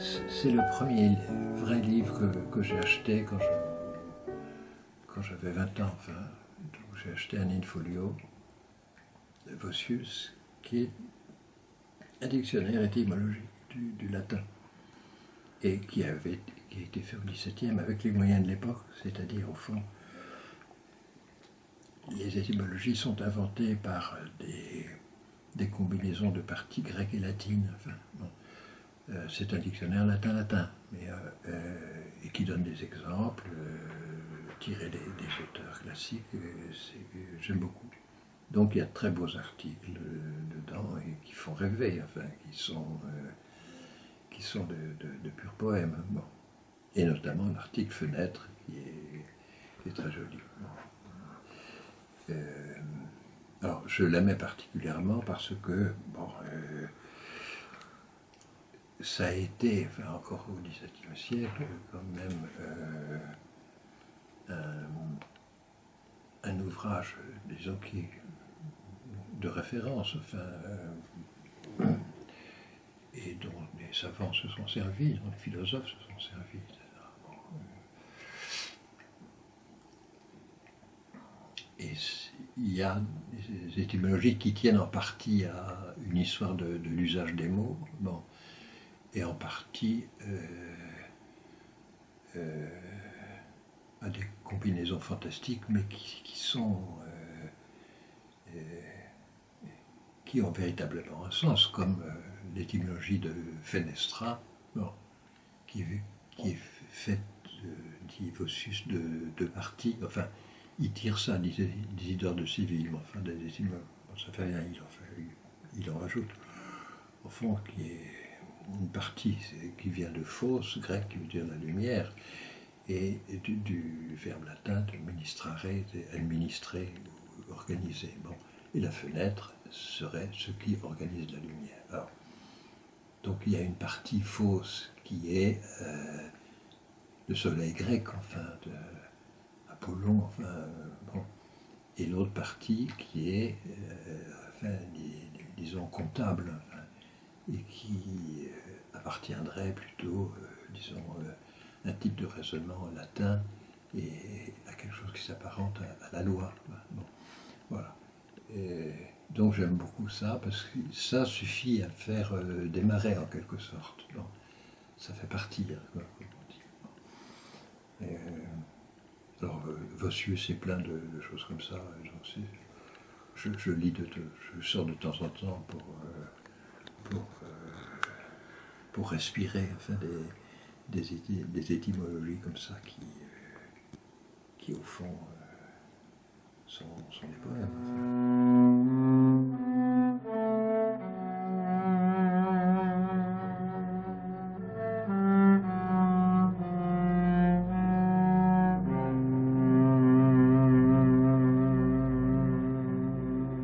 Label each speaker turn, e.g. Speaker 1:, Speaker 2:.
Speaker 1: C'est le premier vrai livre que j'ai acheté quand j'avais 20 ans. Enfin, j'ai acheté un in-folio de Vossius, qui est un dictionnaire étymologique du latin, et qui a été fait au XVIIe avec les moyens de l'époque, c'est-à-dire au fond, les étymologies sont inventées par des combinaisons de parties grecques et latines. Enfin, bon. C'est un dictionnaire latin-latin, et qui donne des exemples tirés des auteurs classiques. J'aime beaucoup. Donc il y a de très beaux articles dedans et qui font rêver, enfin, qui sont de purs poèmes. Bon. Et notamment l'article Fenêtre qui est très joli. Bon. Alors je l'aimais particulièrement parce que ça a été, enfin, encore au XVIIe siècle, quand même un ouvrage, disons, de référence, enfin, et dont les savants se sont servis, dont les philosophes se sont servis, etc. Bon, et il y a des étymologies qui tiennent en partie à une histoire de l'usage des mots, bon, et en partie à des combinaisons fantastiques, mais qui ont véritablement un sens, comme l'étymologie de Fenestra, bon, qui est faite, dit Vossius, de deux parties. Enfin, il tire ça d'Isidore de Séville, mais enfin, ça fait rien, il en rajoute. Au fond, qui est une partie qui vient de fausse, grec, qui veut dire la lumière, et du verbe latin de ministrare, administrer, organiser. Bon. Et la fenêtre serait ce qui organise la lumière. Alors, donc il y a une partie fausse qui est le soleil grec, enfin, de Apollon, enfin, bon. Et l'autre partie qui est, enfin, disons, comptable, enfin, et qui appartiendrait plutôt, disons, un type de raisonnement latin et à quelque chose qui s'apparente à la loi. Bon, voilà. Donc j'aime beaucoup ça, parce que ça suffit à faire démarrer en quelque sorte. Bon, ça fait partie, comme on dit. Alors Vossius et plein de choses comme ça. Je lis je sors de temps en temps pour respirer, enfin, des étymologies comme ça qui au fond, sont des poèmes.